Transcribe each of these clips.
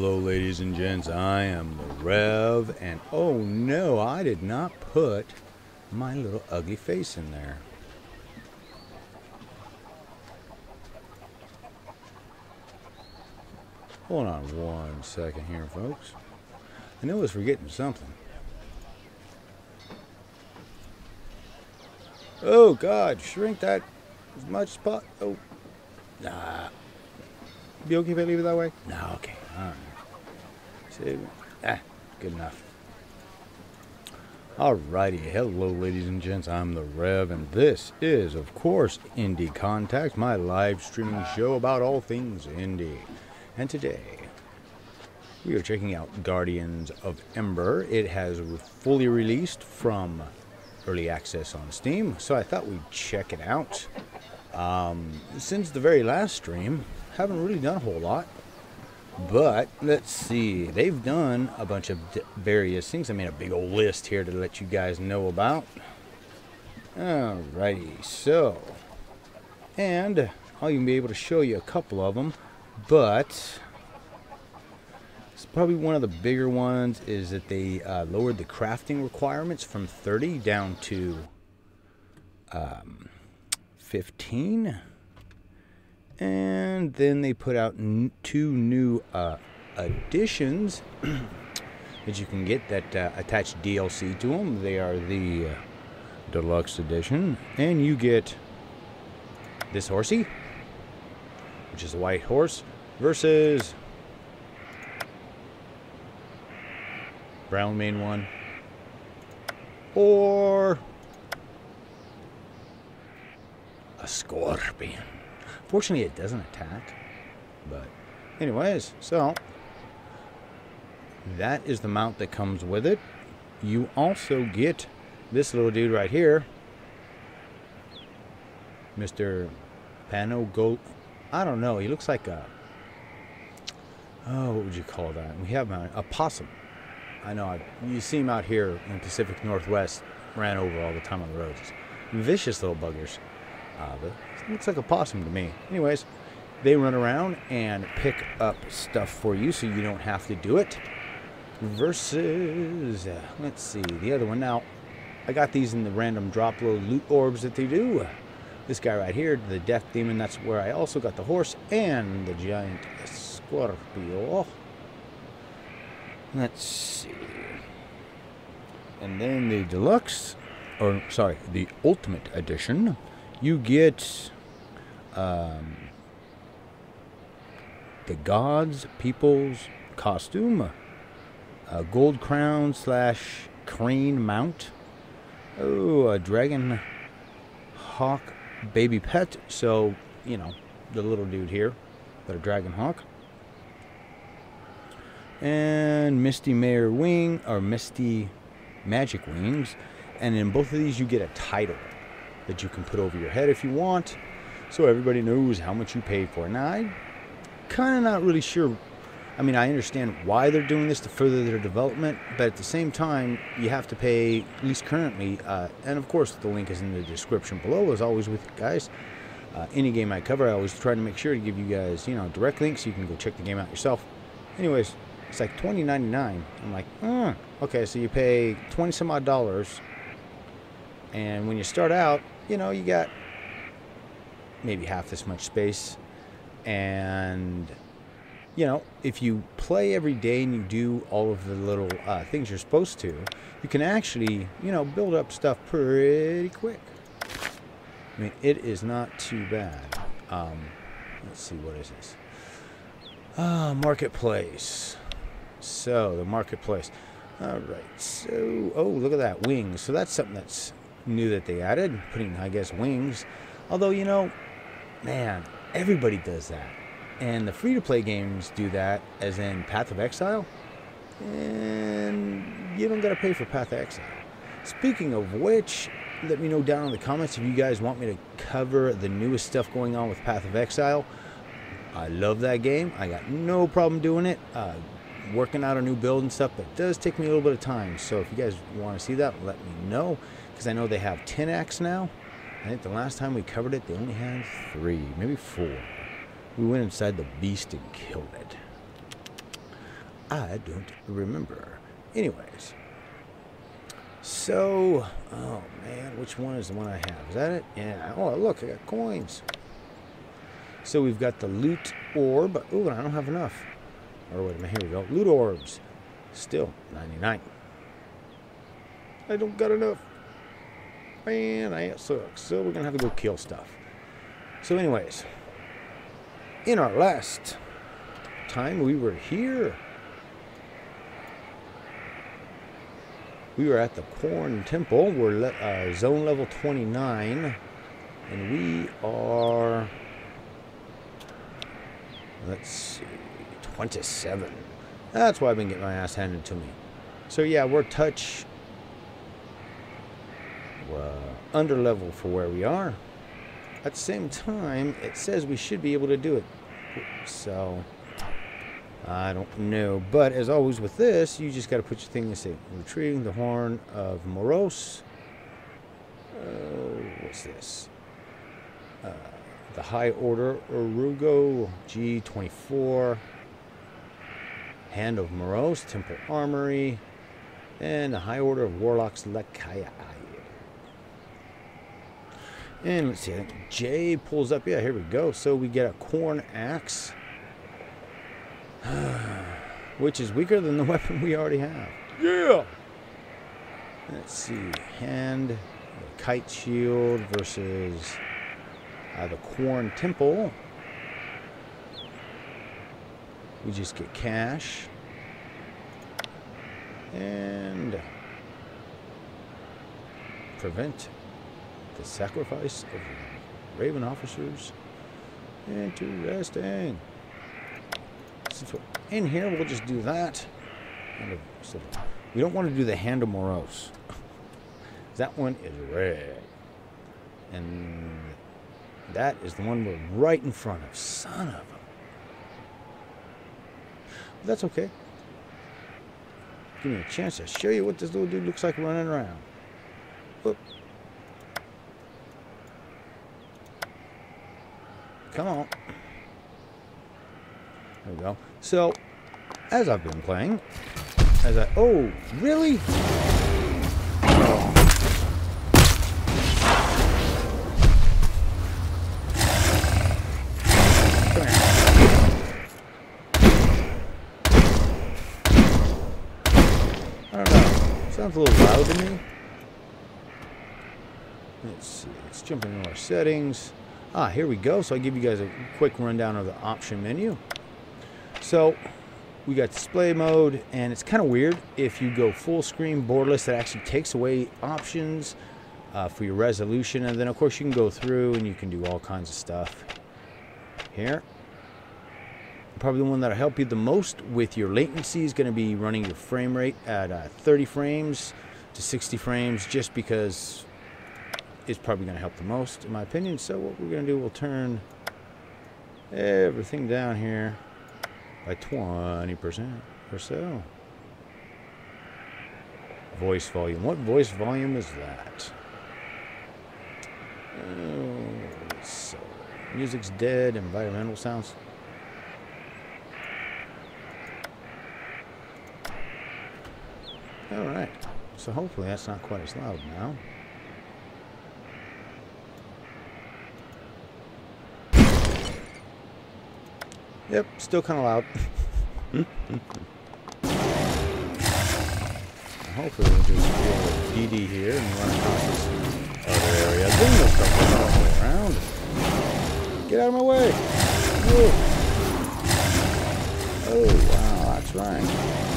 Hello ladies and gents, I am the Rev, and oh no, I did not put my little ugly face in there. Hold on 1 second here, folks. I know I was forgetting something. Oh God, shrink that as much as possible. Oh, nah. Be okay if I leave it that way? No, okay. Alright. So, good enough. Alrighty. Hello, ladies and gents. I'm the Rev, and this is, of course, Indie Contact, my live streaming show about all things indie. And today, we are checking out Guardians of Ember. It has fully released from early access on Steam, so I thought we'd check it out. Since the very last stream, haven't really done a whole lot, but let's see, they've done a bunch of various things. I made a big old list here to let you guys know about. Alrighty, so, and I'll even be able to show you a couple of them, but it's probably one of the bigger ones is that they lowered the crafting requirements from 30 down to 15. And then they put out 2 new additions that you can get that attach DLC to them. They are the Deluxe Edition. And you get this horsey, which is a white horse, versus brown mane one, or a scorpion. Fortunately, it doesn't attack, but anyways, so that is the mount that comes with it. You also get this little dude right here, Mr. Pano Goat. I don't know, he looks like a, oh, what would you call that? We have a possum. I know, you see him out here in the Pacific Northwest, ran over all the time on the roads. Vicious little buggers. But it looks like a possum to me. Anyways, they run around and pick up stuff for you so you don't have to do it. Versus, let's see, the other one. Now, I got these in the random drop load loot orbs that they do. This guy right here, the Death Demon, that's where I also got the horse and the giant Scorpio. Let's see. And then the Deluxe, or sorry, the Ultimate Edition. You get the Gods People's costume, a gold crown / crane mount, oh, a dragon hawk baby pet, so, you know, the little dude here, the dragon hawk, and Misty Mare wing, or Misty Magic wings, and in both of these you get a title that you can put over your head if you want, so everybody knows how much you paid for it. Now, I'm kind of not really sure. I mean, I understand why they're doing this to further their development, but at the same time, you have to pay, at least currently, and of course, the link is in the description below, as always with you guys. Any game I cover, I always try to make sure to give you guys, you know, direct links so you can go check the game out yourself. Anyways, it's like $20.99. I'm like, okay, so you pay 20 some odd dollars, and when you start out, you know, you got maybe half this much space, and, you know, if you play every day and you do all of the little things you're supposed to, you can actually, you know, build up stuff pretty quick. I mean, it is not too bad. Let's see, what is this? Marketplace. So, the marketplace. Alright, so, oh, look at that, wings. So that's something that's new that they added, putting, I guess, wings. Although, you know, man, everybody does that. And the free-to-play games do that, as in Path of Exile. And you don't gotta pay for Path of Exile. Speaking of which, let me know down in the comments if you guys want me to cover the newest stuff going on with Path of Exile. I love that game. I got no problem doing it. Working out a new build and stuff, but it does take me a little bit of time. So if you guys want to see that, let me know, because I know they have 10 acts now. I think the last time we covered it, they only had 3, maybe 4. We went inside the beast and killed it. I don't remember. Anyways. So, oh man, which one is the one I have? Is that it? Yeah. Oh, look, I got coins. So we've got the loot orb. Ooh, I don't have enough. Or wait a minute, here we go. Loot orbs. Still 99. I don't got enough. Man, that sucks. So we're gonna have to go kill stuff. So anyways, in our last time we were here, we were at the Corn Temple. We're zone level 29, and we are, let's see, 27. That's why I've been getting my ass handed to me. So yeah, we're under level for where we are. At the same time, it says we should be able to do it. So I don't know. But as always with this, you just got to put your thing and say, retrieving the horn of Moros. What's this? The High Order Urugo G24. Hand of Moros, Temple Armory, and the High Order of Warlocks Lekaya. And let's see, I think J pulls up. Yeah, here we go. So we get a corn axe, which is weaker than the weapon we already have. Yeah! Let's see, hand, the kite shield versus the Corn Temple. We just get cash. And prevent the sacrifice of the Raven officers. Interesting. Since we're in here, we'll just do that. So we don't want to do the Hand of Moros. That one is red. And that is the one we're right in front of. Son of a... That's okay. Give me a chance to show you what this little dude looks like running around. Whoop. Come on. There we go. So, as I've been playing, oh, really? I don't know. Sounds a little loud to me. Let's see. Let's jump into our settings. Here we go. So I give you guys a quick rundown of the option menu. So we got display mode, and it's kind of weird. If you go full screen borderless, it actually takes away options for your resolution, and then of course you can go through and you can do all kinds of stuff here. Probably the one that'll help you the most with your latency is going to be running your frame rate at 30 frames to 60 frames, just because it's probably going to help the most, in my opinion. So what we're going to do, we'll turn everything down here by 20% or so. Voice volume. What voice volume is that? So music's dead. Environmental sounds. All right. So hopefully that's not quite as loud now. Yep, still kind of loud. Hopefully we'll just be able to DD here and run across this other area. Then we'll start going all the way around. Get out of my way! Whoa. Oh, wow, that's right.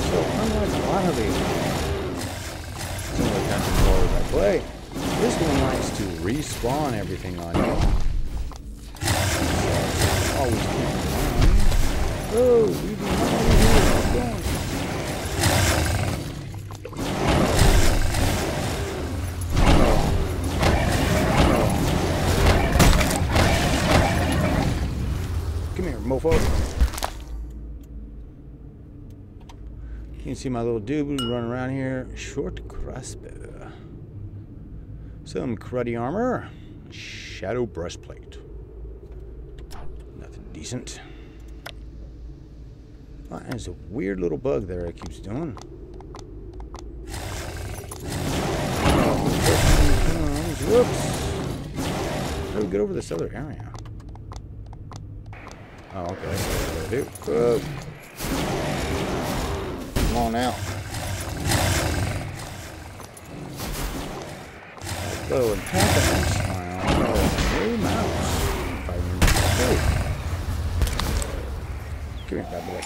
So, unlike a lot of these some of the kind of controllers I play, this one likes to respawn everything on you. So, always keep in mind. Oh, we do not want to hear what's going. Come here, mofo. You can see my little dude running around here. Short crossbow. Some cruddy armor. Shadow breastplate. Nothing decent. Oh, there's a weird little bug there it keeps doing. Whoops. How do we get over this other area? Oh, okay. That's what I gotta do. Whoa. Come on out. Although in half an X file, no mouse. If I remember. Give me that boy.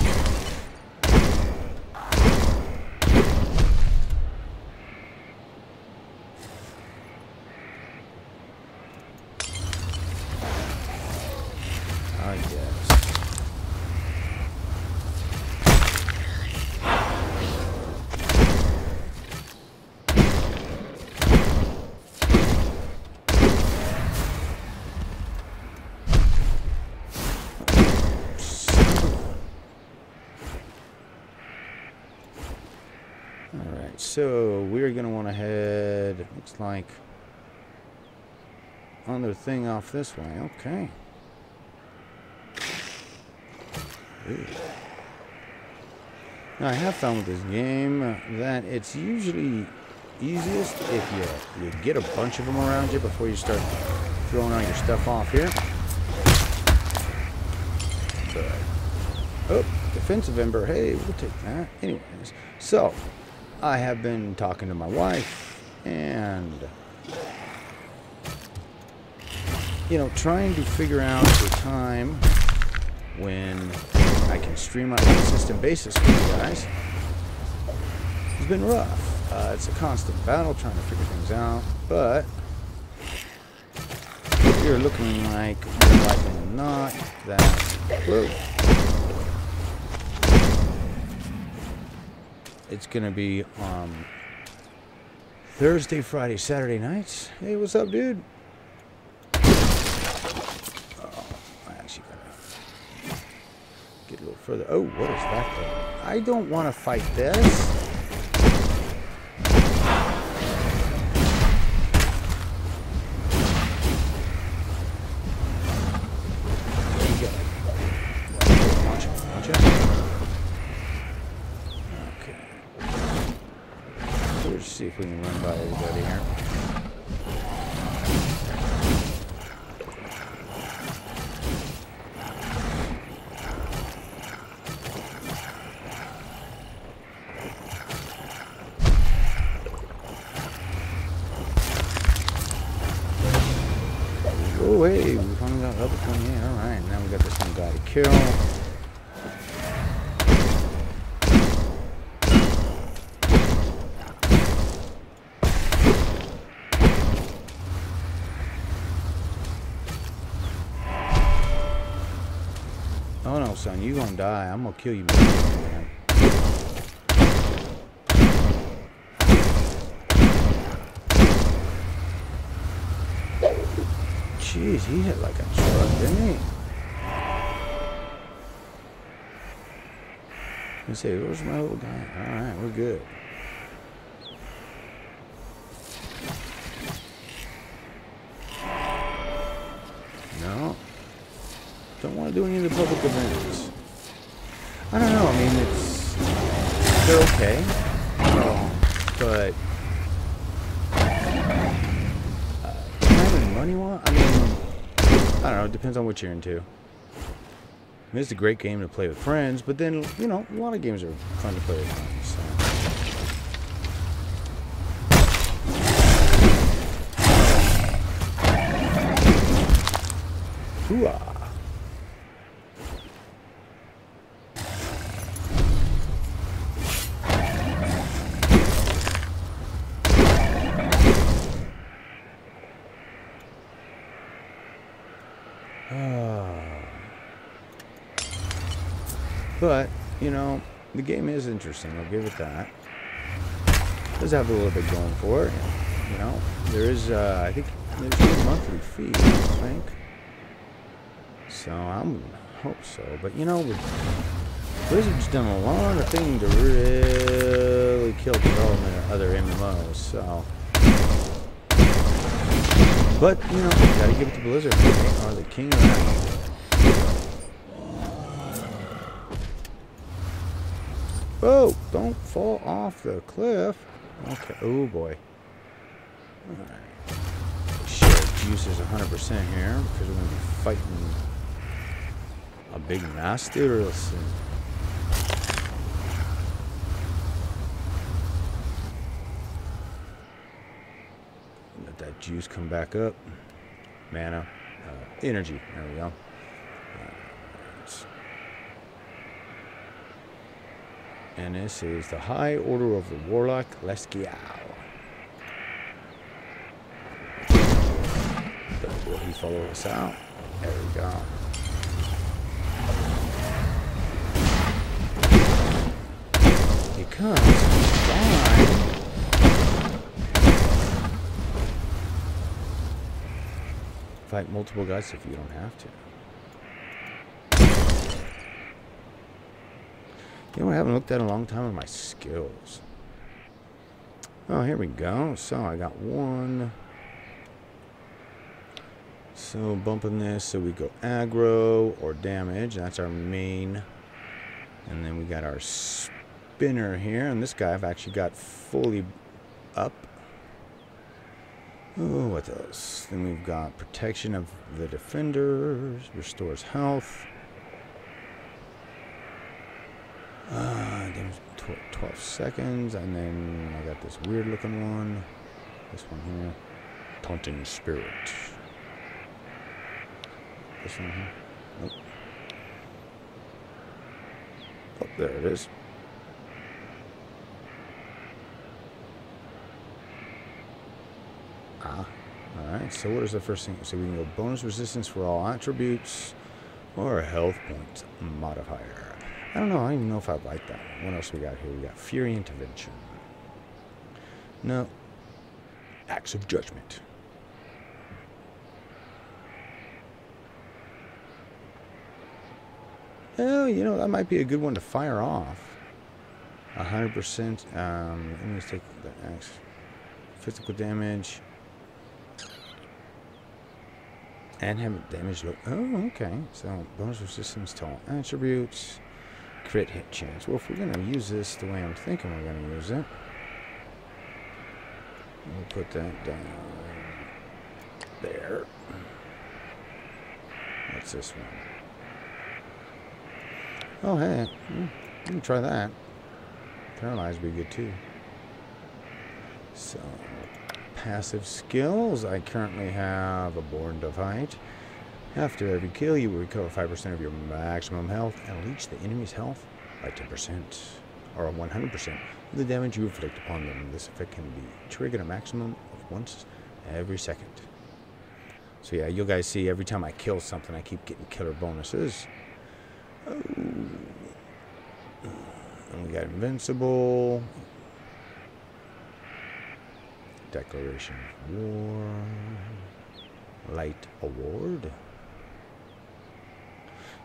I guess. Alright, so we're going to want to head, looks like, on their thing off this way. Okay. Ooh. Now, I have found with this game that it's usually easiest if you get a bunch of them around you before you start throwing all your stuff off here. But, oh, defensive ember. Hey, we'll take that. Anyways, so I have been talking to my wife and, you know, trying to figure out a time when I can stream on a consistent basis for you guys. It's been rough. It's a constant battle trying to figure things out, but you're looking like, more likely than not, that, whoa, it's going to be Thursday, Friday, Saturday nights. Hey, what's up, dude? Oh, I actually got to get a little further. Oh, what is that thing? I don't want to fight this. See if we can run by everybody here. Oh, hey, we finally got level 28. Alright, now we got this one guy to kill. Oh no, son, you gonna die. I'm gonna kill you, man. Jeez, he hit like a truck, didn't he? Let's see, where's my little guy? Alright, we're good. No. Don't want to do any of the public events. I don't know. I mean, they're okay, but time and money wise, I mean, I don't know. It depends on what you're into. I mean, it's a great game to play with friends, but then, you know, a lot of games are fun to play with friends. So. Hoo-ah. But, you know, the game is interesting. I'll give it that. It does have a little bit going for it. You know, there is, I think, there's a monthly fee, I think. So, I hope so. But, you know, Blizzard's done a lot of things to really kill development of other MMOs, so. But, you know, gotta give it to Blizzard. They are the king of that. Oh, don't fall off the cliff. Okay. Oh boy. Alright. Shared juice is 100% here because we're going to be fighting a big nasty real soon. Let that juice come back up. Mana. Energy. There we go. And this is the High Order of the Warlock. Let's go. Will he follow us out? There we go. He comes. Fine. Fight multiple guys if you don't have to. You know, I haven't looked at in a long time at my skills. Oh, here we go. So I got one. So bumping this, so we go aggro or damage. That's our main. And then we got our spinner here. And this guy I've actually got fully up. Oh, what else? Then we've got protection of the defenders. Restores health. Damage 12 seconds, and then I got this weird looking one. This one here. Taunting Spirit. This one here. Nope. Oh, there it is. Alright, so what is the first thing? So we can go bonus resistance for all attributes or a health point modifier. I don't know. I don't even know if I like that. What else we got here? We got Fury Intervention. No. Acts of Judgment. Oh, you know, that might be a good one to fire off. 100%. Let me take the axe. Physical damage. And have damage look. Oh, okay. So, bonus resistance to all attributes. Crit hit chance. Well, if we're going to use this the way I'm thinking we're going to use it, we'll put that down there. What's this one? Oh, hey. Let me try that. Paralyzed would be good too. So, passive skills. I currently have a Born to Fight. After every kill, you will recover 5% of your maximum health and leech the enemy's health by 10% or 100% of the damage you inflict upon them. This effect can be triggered a maximum of once every second. So yeah, you guys see every time I kill something, I keep getting killer bonuses. Oh. And we got Invincible. Declaration of War. Light Award.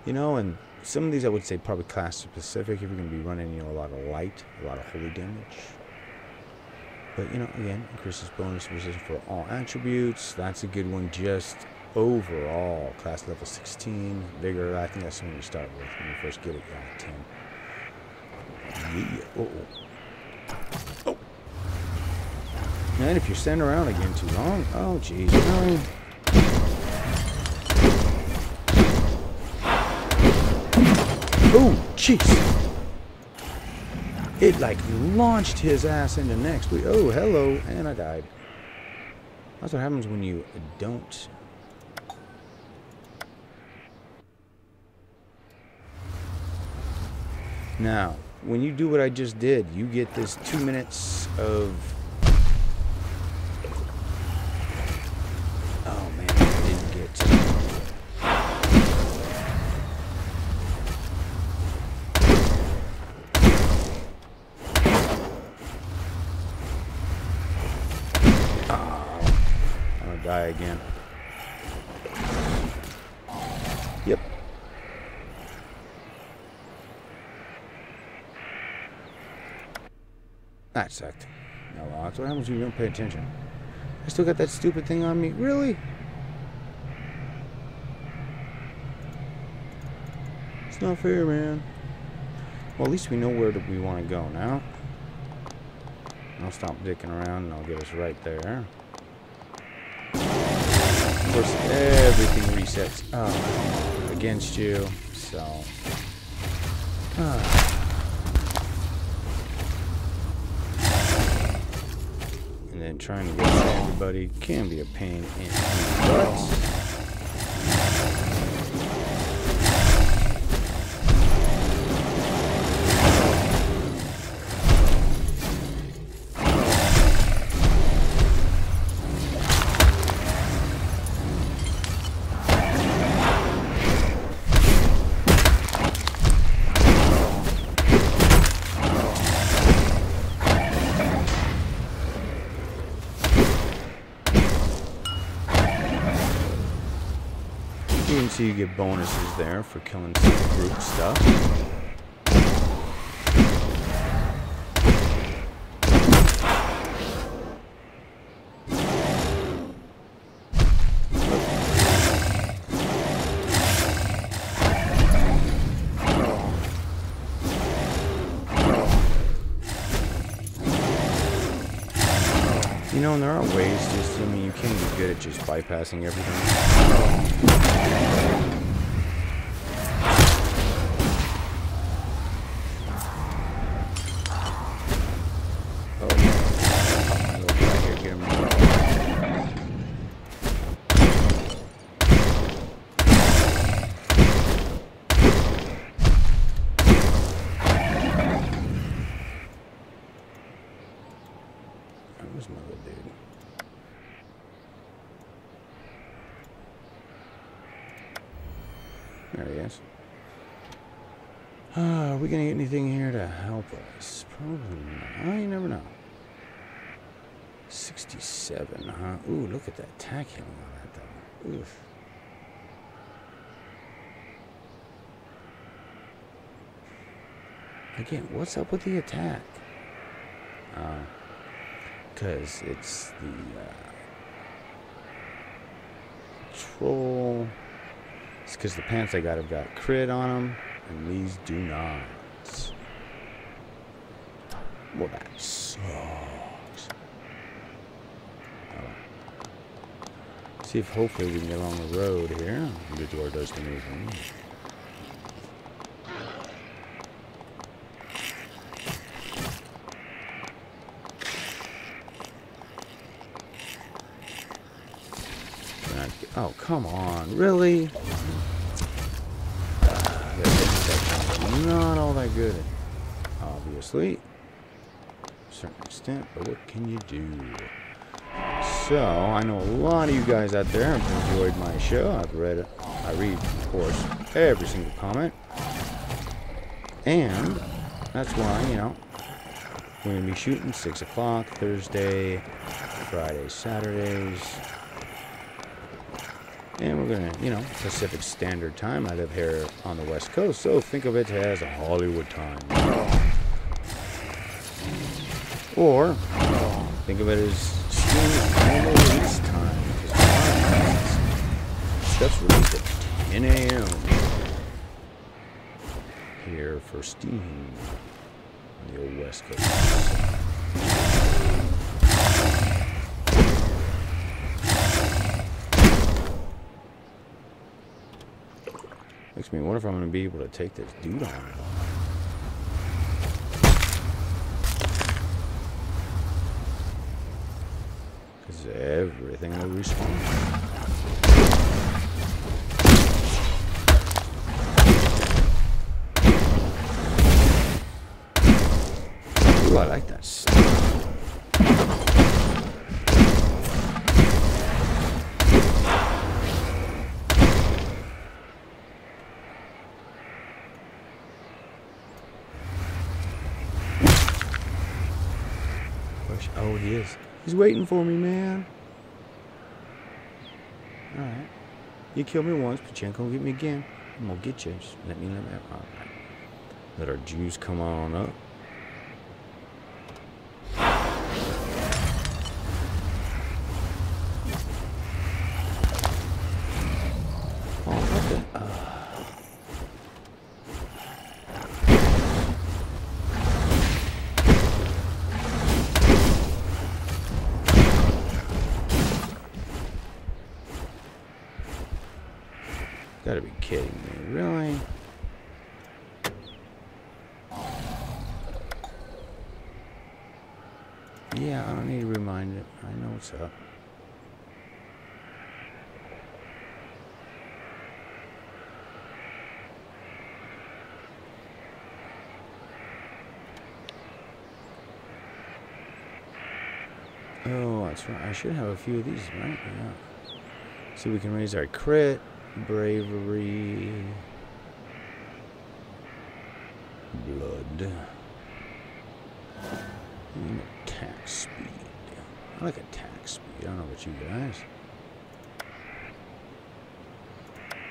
You know, and some of these I would say probably class specific if you're going to be running, you know, a lot of light, a lot of holy damage. But, you know, again, increases bonus resistance for all attributes. That's a good one just overall. Class level 16. Vigor, I think that's the one you start with when you first get it. Yeah, 10. Yeah. Oh. And if you're standing around again too long, oh, jeez. No. Oh, jeez. It, like, launched his ass into next. Oh, hello. And I died. That's what happens when you don't. Now, when you do what I just did, you get this 2 minutes of... Oh, man, I didn't get... Die again. Yep. That sucked. No, that's what happens when you don't pay attention. I still got that stupid thing on me. Really? It's not fair, man. Well, at least we know where we want to go now. I'll stop dicking around and I'll get us right there. Of course, everything resets against you, so... And then trying to get to everybody can be a pain in the butt. You can see you get bonuses there for killing some group stuff. You know, and there are ways just, I mean, you can't get good at just bypassing everything. Where's my little dude? There he is. Are we gonna get anything here to help us? Probably not. You never know. 67, huh? Ooh, look at that attack healing on that though. Oof. Again, what's up with the attack? Because it's the troll. It's because the pants I got have got crit on them, and these do not. Well, that sucks. See if hopefully we can get along the road here. The door does the moving. Oh, come on, really? Not all that good, obviously. To a certain extent, but what can you do? So, I know a lot of you guys out there have enjoyed my show. I read, of course, every single comment. And that's why, you know, we're going to be shooting 6 o'clock Thursday, Fridays, Saturdays. And we're going to, you know, Pacific Standard Time. I live here on the West Coast, so think of it as a Hollywood time. Or think of it as Steam's normal release time. Stuff's released at 10 a.m. here for Steam on the old West Coast. Makes me wonder if I'm going to be able to take this dude on. Because everything will respawn. Ooh, I like that stuff. Oh, he is. He's waiting for me, man. Alright. You killed me once, but you ain't gonna get me again. I'm gonna get you. Just let me. Alright. Let our Jews come on up. Oh, what the? Gotta be kidding me, really? Yeah, I don't need to remind it. I know what's up. Oh, that's right. I should have a few of these, right? Yeah. So we can raise our crit, bravery, blood, and attack speed. I like attack speed. I don't know about you guys.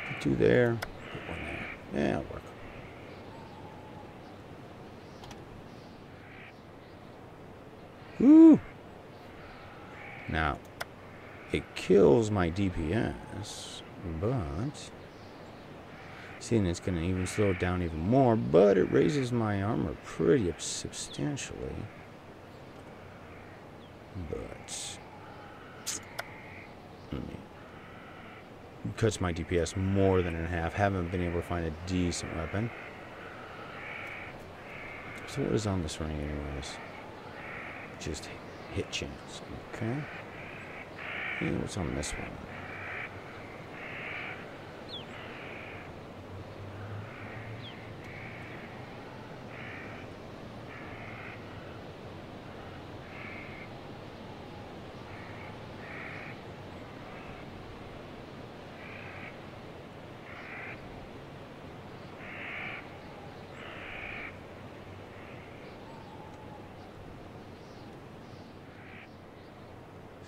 Put 2 there. Put 1 there. Yeah, it'll work. Woo! Now, it kills my DPS, but seeing it's going to even slow it down even more, but it raises my armor pretty substantially. But it cuts my DPS more than in half. Haven't been able to find a decent weapon. So what is on this ring anyways? Just hit chance. Okay. And what's on this one?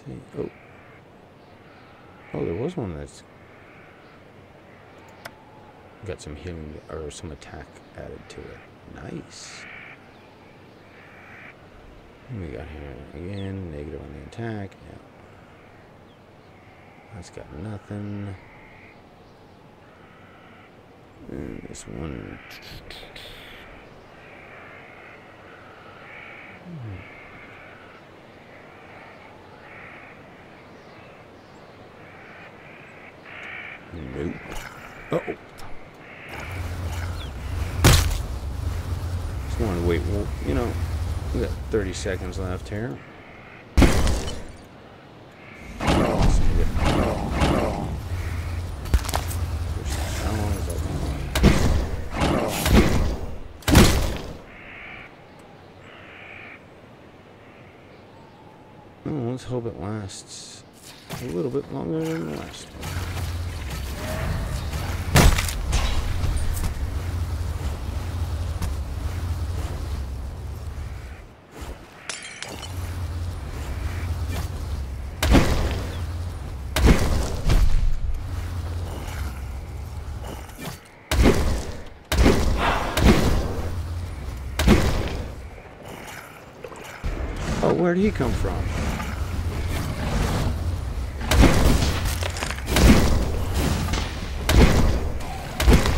See, oh, there was one that's got some healing or some attack added to it. Nice. What we got here again, negative on the attack. Yeah. That's got nothing. And this one. Nope. Uh-oh. Just want to wait. Well, you know, we got 30 seconds left here. Oh, let's hope it lasts a little bit longer than the last one. Oh, where'd he come from?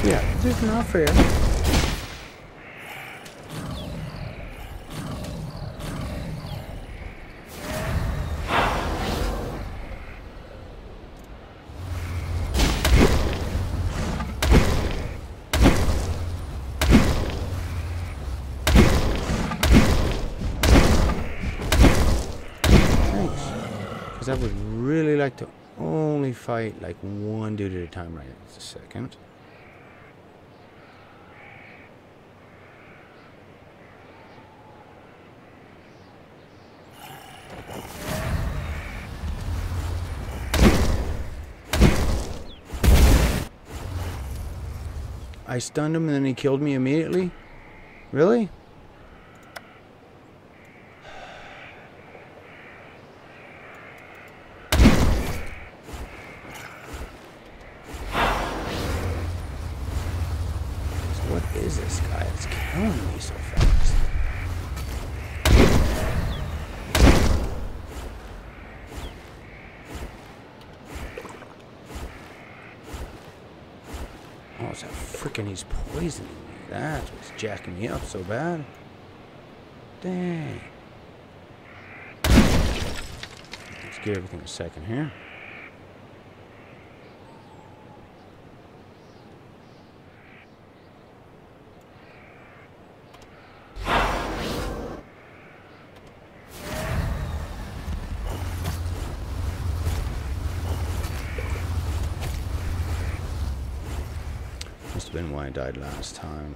Yeah, this is not fair. I would really like to only fight like one dude at a time right this second. I stunned him and then he killed me immediately? Really? What is this guy? It's killing me so fast. Oh, it's that freaking he's poisoning me. That's what's jacking me up so bad. Dang. Let's give everything a second here. have been why I died last time.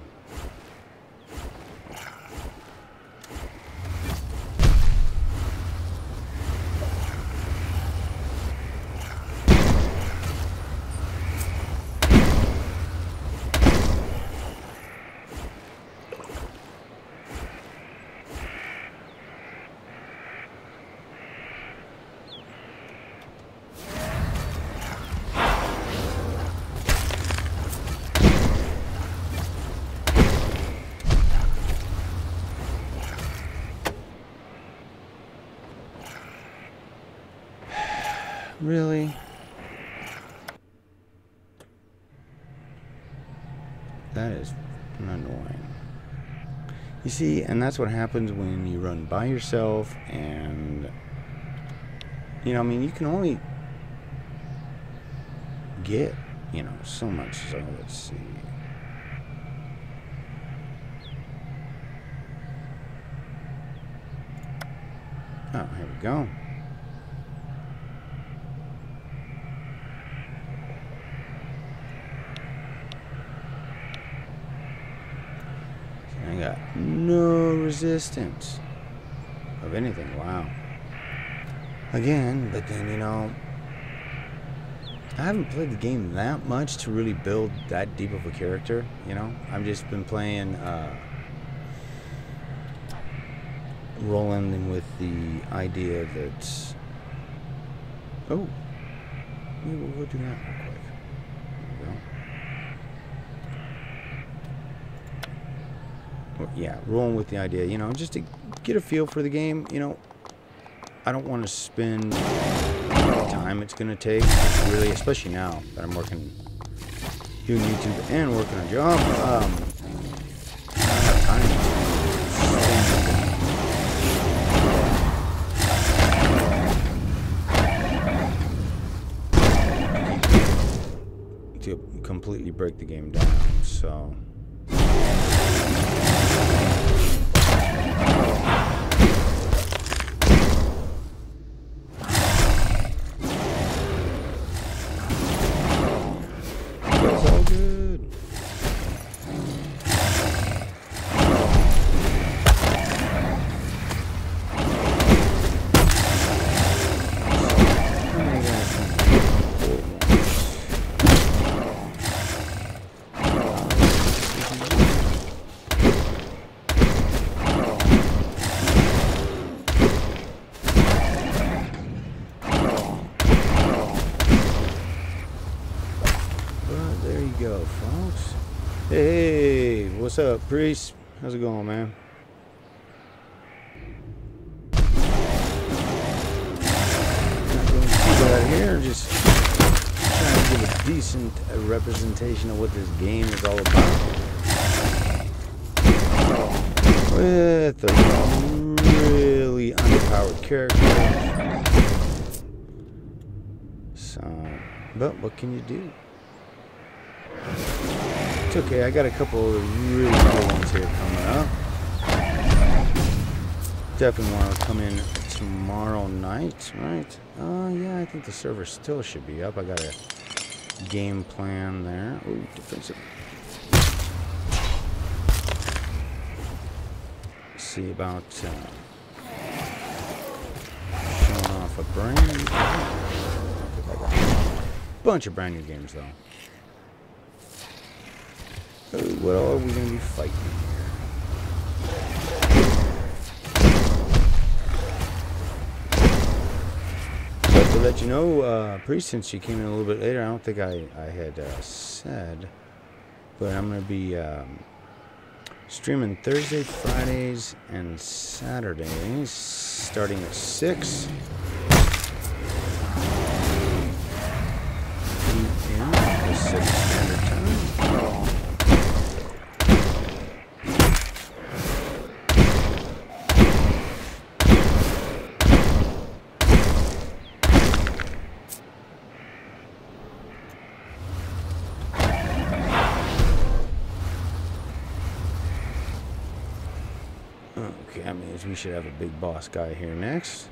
Really? That is annoying. You see, and that's what happens when you run by yourself, and you know, I mean, you can only get, you know, so much. So let's see. Oh, here we go. I got no resistance of anything. Wow. Again, but then, you know, I haven't played the game that much to really build that deep of a character, you know. I've just been playing, rolling with the idea that, oh, maybe we'll go do that real quick. There we go. Yeah, rolling with the idea, you know, just to get a feel for the game. You know, I don't want to spend the time it's going to take, really, especially now that I'm working, doing YouTube and working a job. I don't have time to completely break the game down, so... Hey, what's up, Priest? How's it going, man? Not doing too bad here, just trying to give a decent representation of what this game is all about. With a really underpowered character. So, but what can you do? It's okay, I got a couple of really cool ones here coming up. Definitely want to come in tomorrow night, right? Yeah, I think the server still should be up. I got a game plan there. Ooh, defensive. See about showing off a brand new bunch of brand new games, though. What are we going to be fighting here? But to let you know, Priest, since you came in a little bit later, I don't think I had said, but I'm going to be streaming Thursday, Fridays, and Saturdays, starting at 6 p.m. Pacific Standard Time. Okay, that means we should have a big boss guy here next.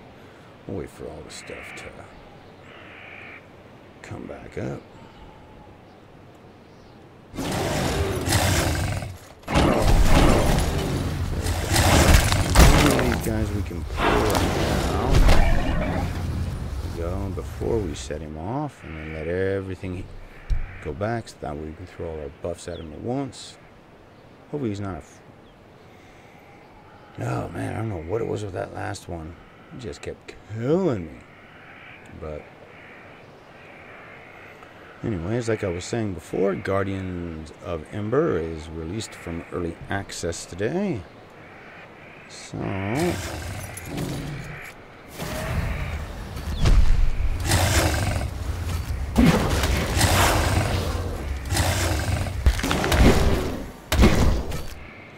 We'll wait for all the stuff to come back up. we can pull right now. Go before we set him off, and then let everything go back, so that way we can throw all our buffs at him at once. Hopefully he's not oh man, I don't know what it was with that last one. He just kept killing me. But anyways, like I was saying before, Guardians of Ember is released from early access today. So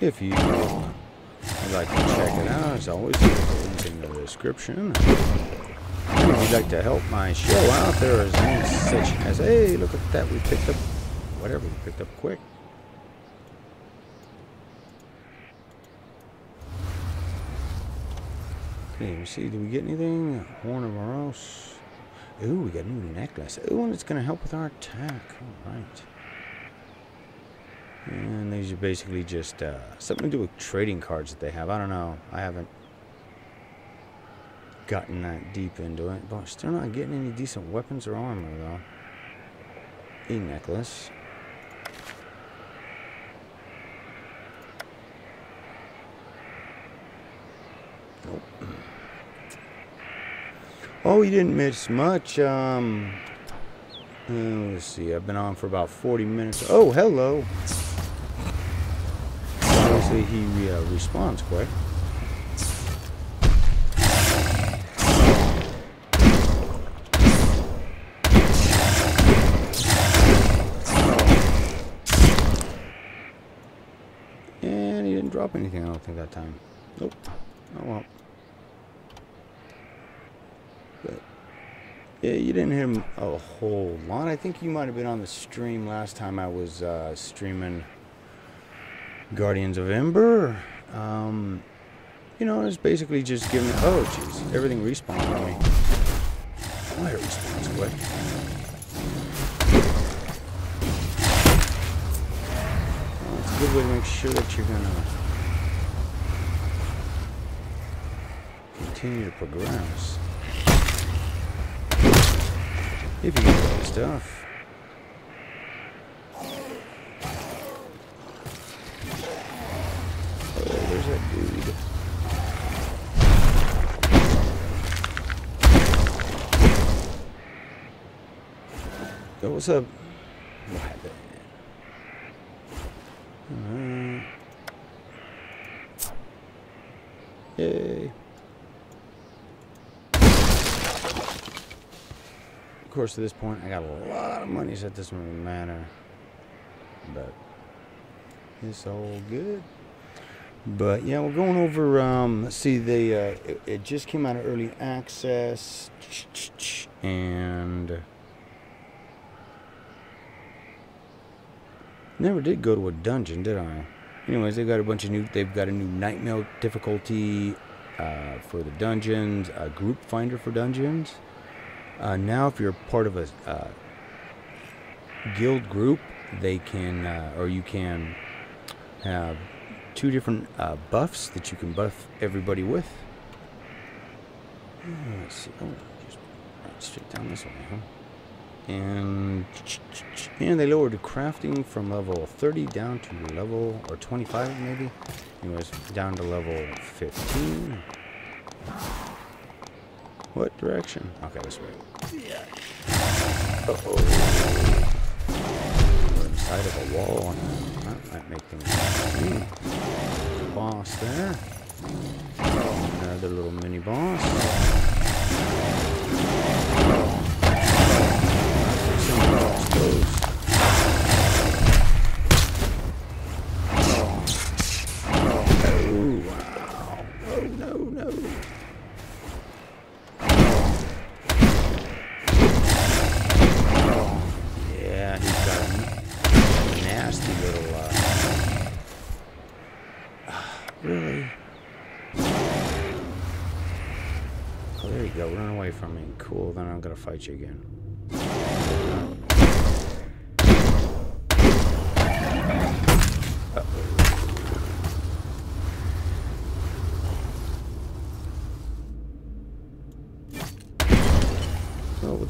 if you would like to check it out, as always, there's a link in the description. And if you'd like to help my show out, there is links such as, hey, look at that, we picked up whatever, we picked up quick. Okay, we see, did we get anything? Horn of Moros. Ooh, we got a new necklace. Ooh, and it's going to help with our attack. All right. And these are basically just something to do with trading cards that they have. I don't know. I haven't gotten that deep into it. But still not getting any decent weapons or armor, though. A necklace. Nope. Oh, you didn't miss much. Let's see. I've been on for about 40 minutes. Oh, hello. Obviously, he respawns quick. And he didn't drop anything, I don't think, that time. Nope. Oh, well. But, yeah, you didn't hit him a whole lot. I think you might have been on the stream last time I was streaming Guardians of Ember. You know, it's basically just giving it, oh jeez, everything respawned on me. Oh, it respawns quick. Well, it's a good way to make sure that you're gonna continue to progress. If you get that stuff. There's that dude. Yo, what's up? What happened? Yay. Of course, at this point, I got a lot of money, so it doesn't really matter. But it's all good. But yeah, we're going over. Let's see, they it just came out of early access, and never did go to a dungeon, did I? Anyways, they've got a bunch of new. They've got a new nightmare difficulty for the dungeons, a group finder for dungeons. Now, if you're part of a guild group, they can, or you can have 2 different buffs that you can buff everybody with. Let's see. Oh, just right straight down this way, huh? And they lowered the crafting from level 30 down to level, or 25 maybe. Anyways, down to level 15. What direction? Okay, this way. Yeah. Uh-oh. We're inside of a wall. That might make things boss there. Another little mini boss. Oh, wow. Oh, no. Yeah, he's got a nasty little, really? Oh, there you go. Run away from me. Cool. Then I'm gonna fight you again.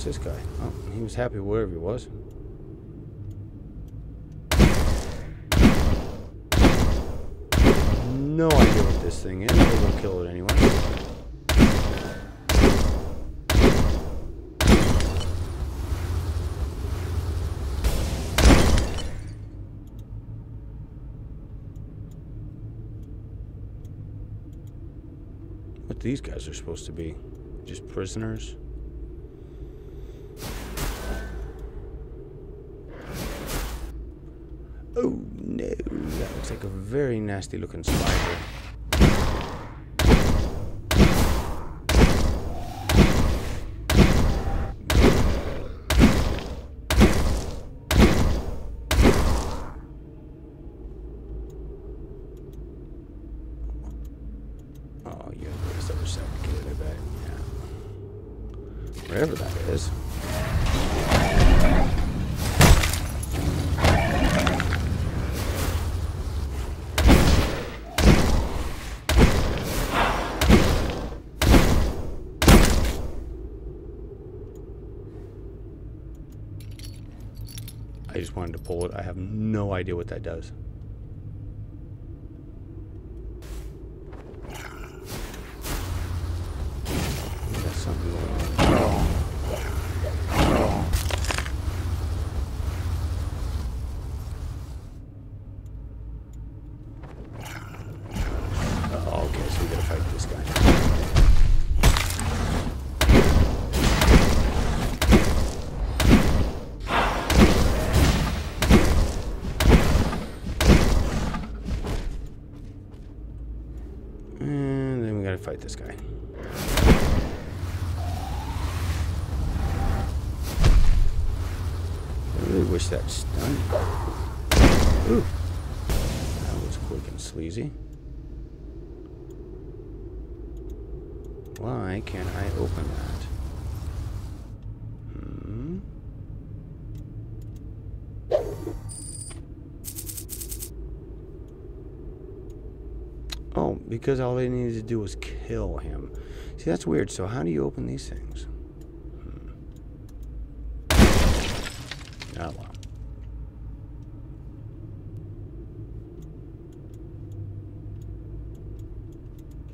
What's this guy? Oh, he was happy wherever he was. No idea what this thing is, but we'll kill it anyway. What these guys are supposed to be? Just prisoners? Oh no, that looks like a very nasty looking spider. Oh, yeah, there's the other side to get it, I bet. Yeah. Wherever that is. I just wanted to pull it. I have no idea what that does. There's something going on. Oh, okay, so we gotta fight this guy. And then we gotta fight this guy. I really wish that stunned. Ooh. That was quick and sleazy. Why can't I open that? Oh, because all they needed to do was kill him. See, that's weird. So how do you open these things? Oh, well.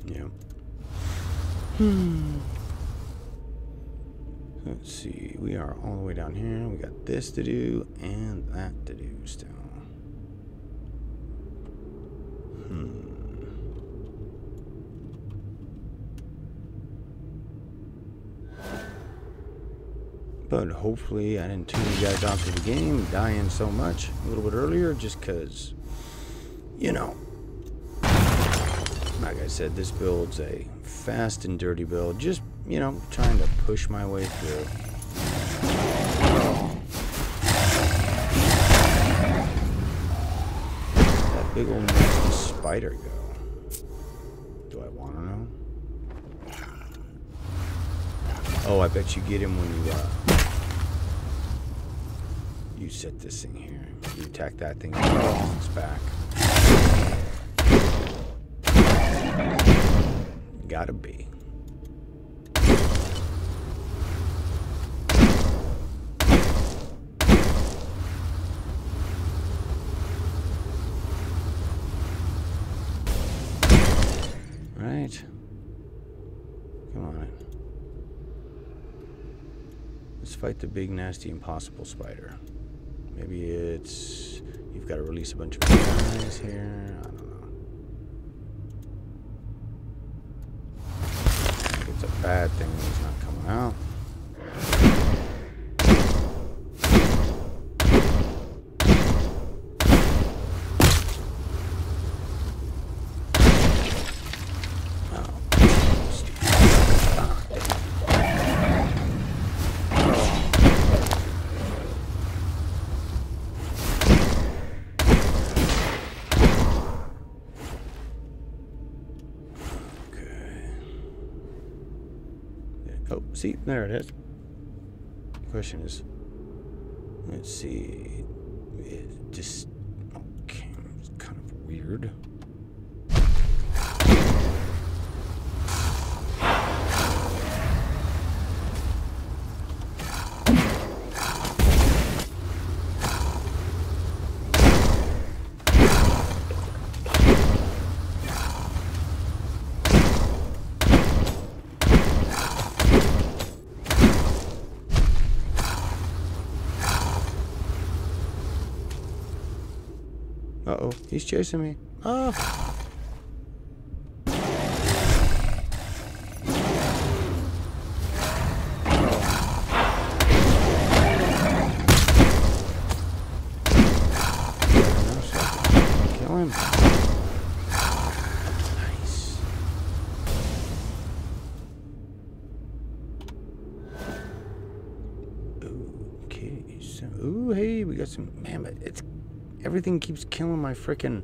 Yeah. Let's see. We are all the way down here. We got this to do and that to do still. But hopefully I didn't tune you guys out to the game, dying so much a little bit earlier, just because, you know, like I said, this build's a fast and dirty build, just, you know, trying to push my way through. That big old nasty spider go? Do I want to know? Oh, I bet you get him when you set this thing here. You attack that thing, it's back. Gotta be. Right. Come on. Let's fight the big, nasty, impossible spider. Maybe it's... You've got to release a bunch of guys here. I don't know. I think it's a bad thing that he's not coming out. Oh, see, there it is. The question is, let's see, it just, okay, it's kind of weird. Uh-oh, he's chasing me. Oh. Kill him. Nice. Okay, so, ooh, hey, we got some, man, but it's, everything keeps killing my frickin'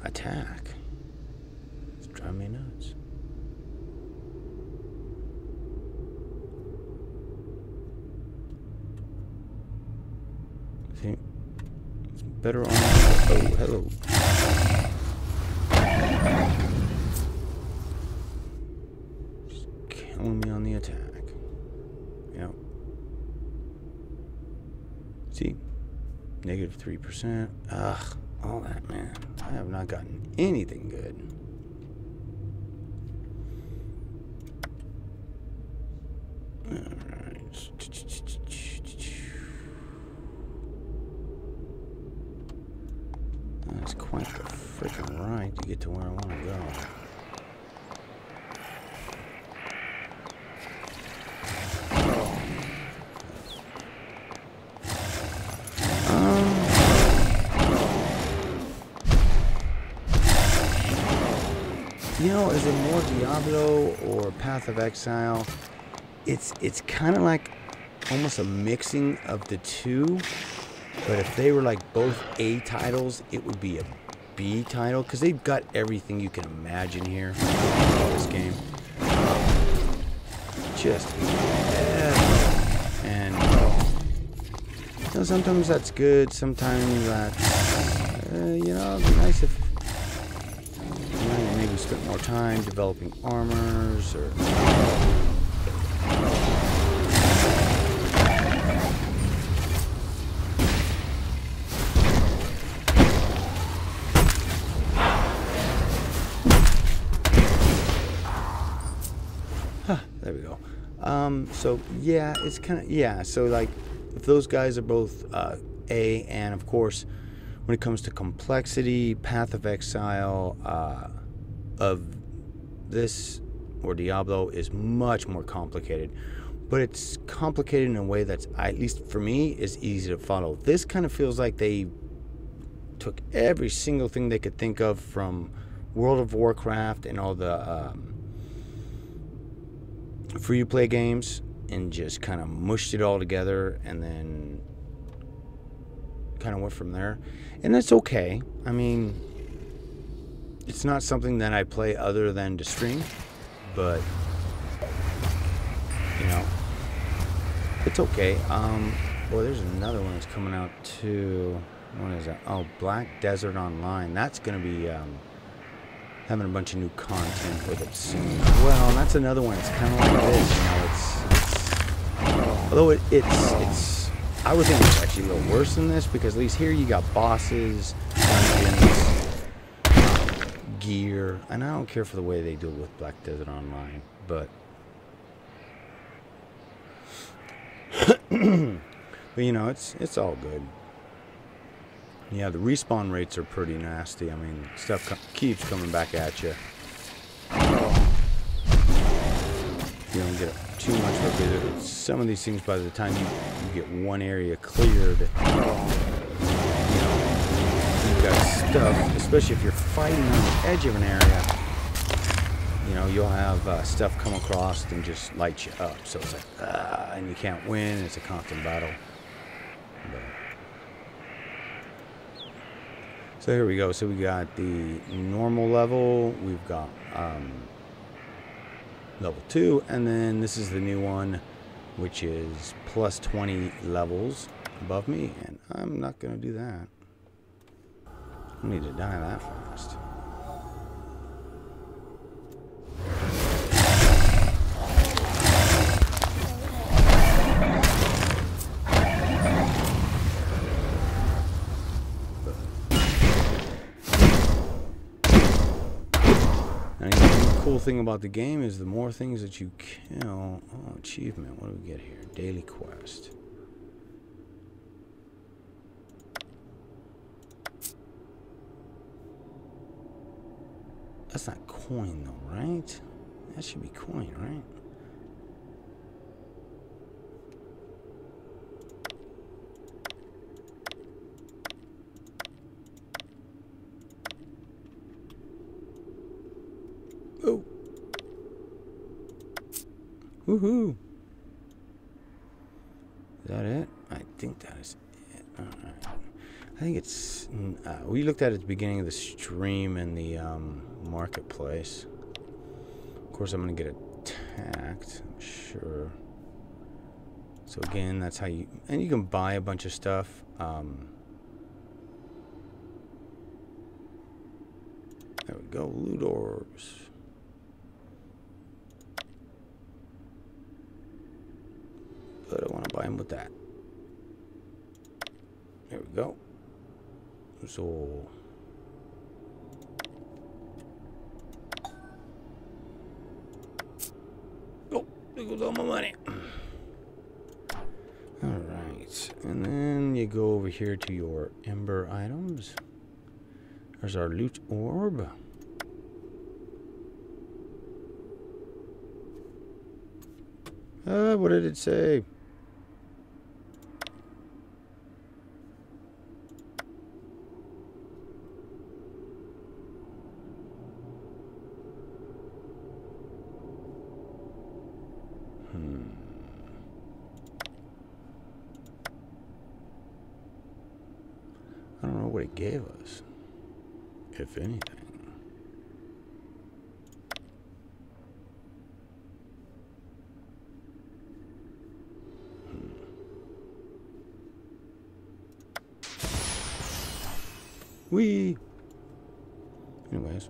attack. It's driving me nuts. See, it's better on. Oh, hello. Just killing me on the attack. Yep. See, negative 3%. Ugh, all that, man. I have not gotten anything good. Alright. That's quite the freaking ride to get to where I want to go. You know, is it more Diablo or Path of Exile? It's kind of like almost a mixing of the two. But if they were like both A titles, it would be a B title, because they've got everything you can imagine here in this game. Just and you know, sometimes that's good, sometimes that's you know, it'd be nice if you know, you maybe spent more time developing armors or. There we go. So yeah, it's kind of, yeah, so like if those guys are both A, and of course when it comes to complexity, Path of Exile of this or Diablo is much more complicated, but it's complicated in a way that's, at least for me, is easy to follow. This kind of feels like they took every single thing they could think of from World of Warcraft and all the free-to-play games and just kind of mushed it all together and then kind of went from there. And that's okay. I mean, it's not something that I play other than to stream, but you know, it's okay. Boy, there's another one that's coming out too. What is that? Oh, Black Desert Online. That's gonna be having a bunch of new content with it soon. Well, and that's another one. It's kind of like this, you know. It's although it's I would think it's actually a little worse than this, because at least here you got bosses, dungeons, gear, and I don't care for the way they do it with Black Desert Online, but but you know, it's all good. Yeah, the respawn rates are pretty nasty. I mean, stuff keeps coming back at you. You don't get too much of it. Some of these things, by the time you get one area cleared, you know, you've got stuff, especially if you're fighting on the edge of an area, you know, you'll have stuff come across and just light you up. So it's like, and you can't win. It's a constant battle. But, so here we go. So we got the normal level. We've got level 2, and then this is the new one, which is plus 20 levels above me, and I'm not gonna do that. I need to die that fast. Cool thing about the game is the more things that you kill. Oh, achievement. What do we get here? Daily quest. that's not coin though, right? That should be coin, right? Oh. Woohoo. Is that it? I think that is it. Alright. I think it's... we looked at it at the beginning of the stream in the marketplace. Of course, I'm going to get attacked. I'm sure. So again, that's how you... And you can buy a bunch of stuff. There we go. Loot orbs. But I want to buy them with that. There we go. So... Oh, there goes all my money. Alright. And then you go over here to your Ember items. There's our loot orb. What did it say? I don't know what it gave us, if anything. Anyways.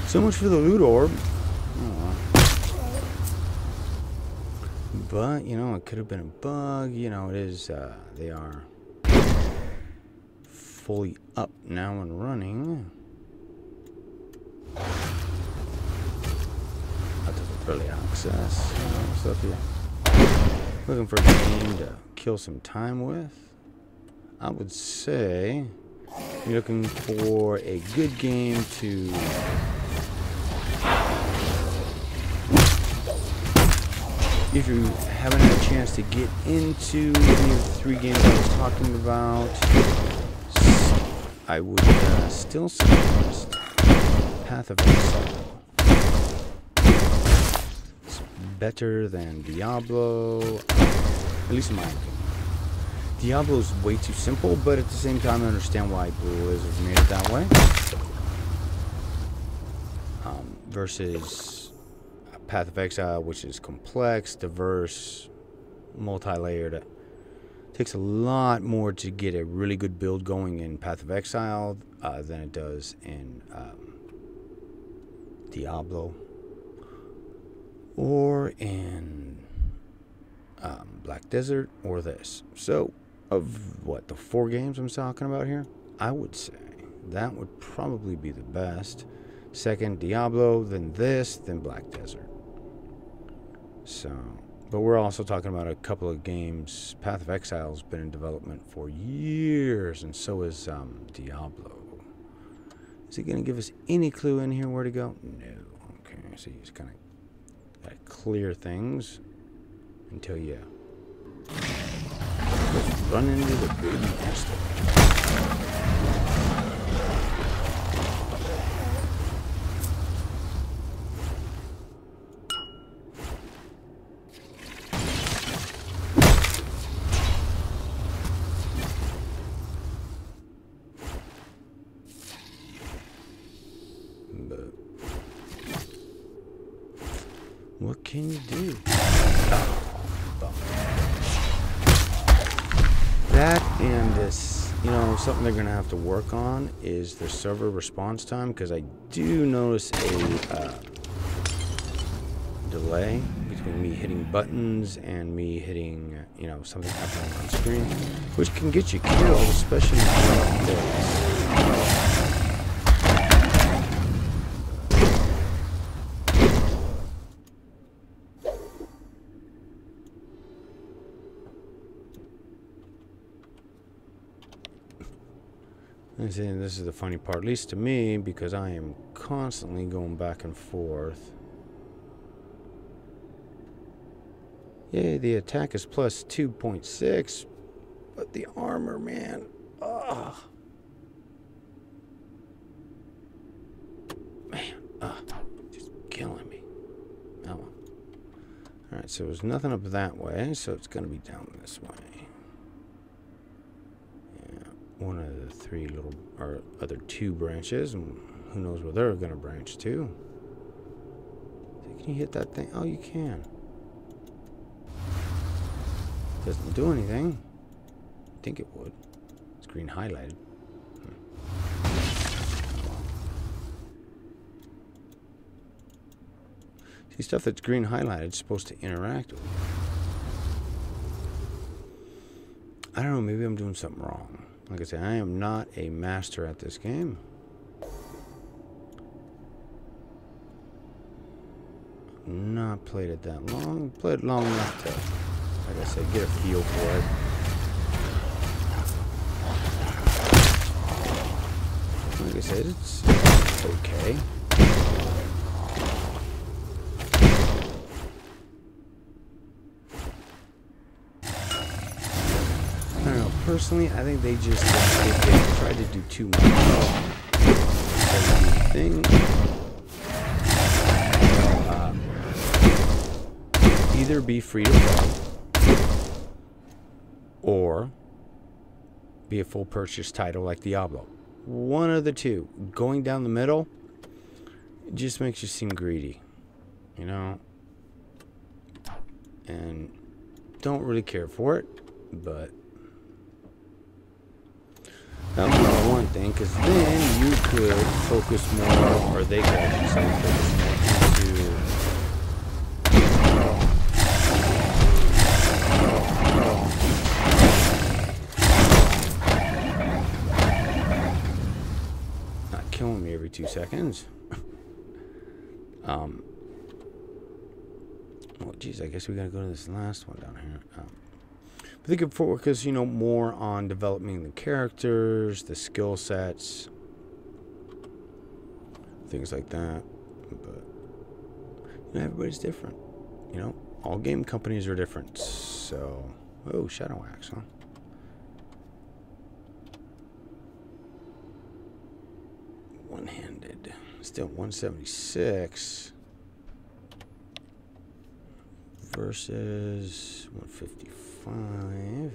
So much for the loot orb. Oh. But, you know, it could have been a bug. You know, it is, they are fully up now and running. Out of early access. So if you're looking for a game to kill some time with, I would say you're looking for a good game to if you haven't had a chance to get into any of the 3 games I was talking about, I would still suggest Path of Exile. It's better than Diablo, at least in my opinion. Diablo's way too simple, but at the same time I understand why Blizzard made it that way. Versus Path of Exile, which is complex, diverse, multi-layered. Takes a lot more to get a really good build going in Path of Exile than it does in Diablo or in Black Desert or this. So, of what, the 4 games I'm talking about here, I would say that would probably be the best. Second, Diablo, then this, then Black Desert. So, but we're also talking about a couple of games. Path of Exile's been in development for years, and so is Diablo. Is it going to give us any clue in here where to go? No. Okay, so you just kind of got to clear things until you run into the big master. But what can you do? That and this, you know, something they're going to have to work on is the server response time, because I do notice a delay between me hitting buttons and me hitting, you know, something happening on screen, which can get you killed, especially like this. And see, this is the funny part, at least to me, because I am constantly going back and forth. Yeah, the attack is plus 2.6, but the armor, man, ugh. Man, just killing me. Oh well. Alright, so there's nothing up that way, so it's going to be down this way. Yeah, one of the three little, or other two branches, and who knows where they're going to branch to. Can you hit that thing? Oh, you can. Doesn't do anything. I think it would. It's green highlighted. See, stuff that's green highlighted is supposed to interact with. I don't know, maybe I'm doing something wrong. Like I said, I am not a master at this game. Not played it that long. Played it long enough to, like I said, get a feel for it. Like I said, it's okay. I don't know. Personally, I think they just they tried to do too much. Thing. Either be free to play or be a full purchase title like Diablo. One of the two. Going down the middle, it just makes you seem greedy, you know, and don't really care for it. But that was one thing, because then you could focus more, or they could actually say focus more into killing me every 2 seconds. Well, geez, I guess we gotta go to this last one down here. But they could focus, you know, more on developing the characters, the skill sets, things like that. But you know, everybody's different. You know, all game companies are different. So, oh, Shadow Axe, huh? One-handed, still 176 versus 155.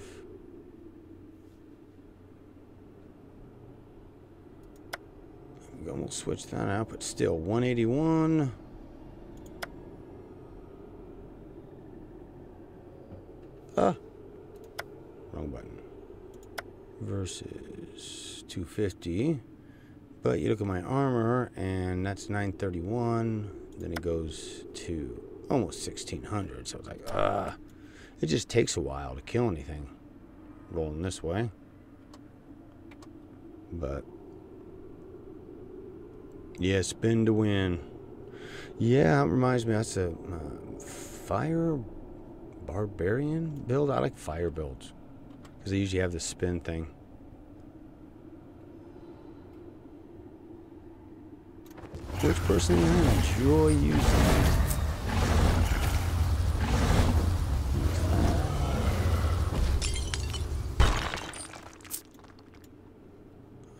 We'll switch that out, but still 181. Wrong button. Versus 250. But you look at my armor, and that's 931. Then it goes to almost 1600. So it's like, it just takes a while to kill anything rolling this way. But yeah, spin to win. Yeah, it reminds me, that's a fire barbarian build. I like fire builds because they usually have the spin thing. Which personally I enjoy using.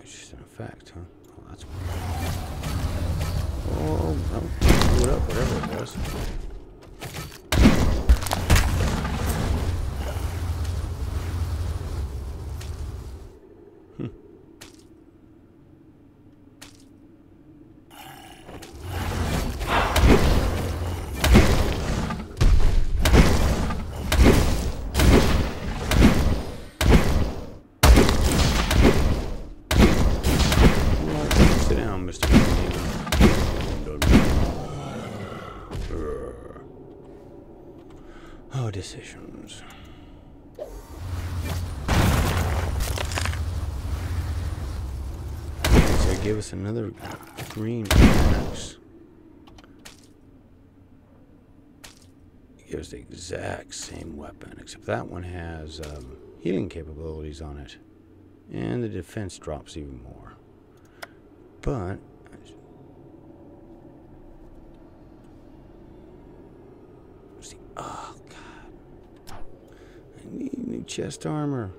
It's just an effect, huh? Oh, that's weird. Oh, no. Blew it up, whatever it was. Oh, decisions. So it gave us another green axe. It gives the exact same weapon, except that one has healing capabilities on it. And the defense drops even more. But see, oh god, I need new chest armor.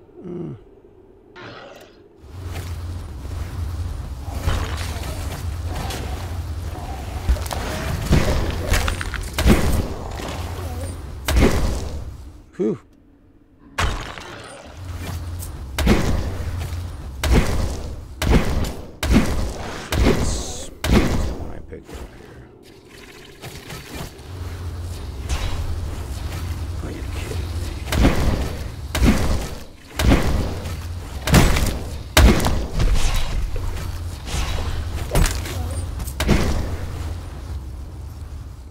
Whew.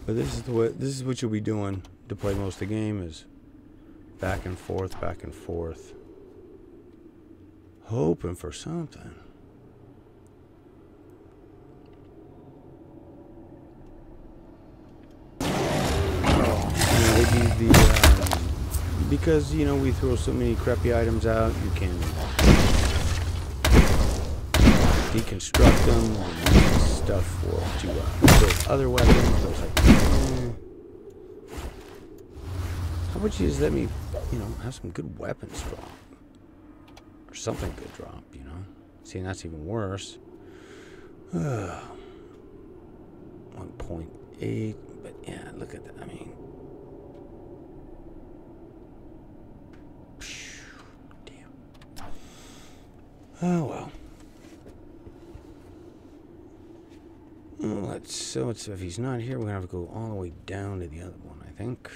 But this is what you'll be doing to play most of the game, is back and forth, hoping for something. Because you know we throw so many crappy items out, you can deconstruct them and use stuff to build other weapons. But it's like, how about you just let me, you know, have some good weapons drop, or something good drop, you know? See, and that's even worse. 1.8, but yeah, look at that. I mean, damn. Oh well. So if he's not here, we're gonna have to go all the way down to the other one, I think.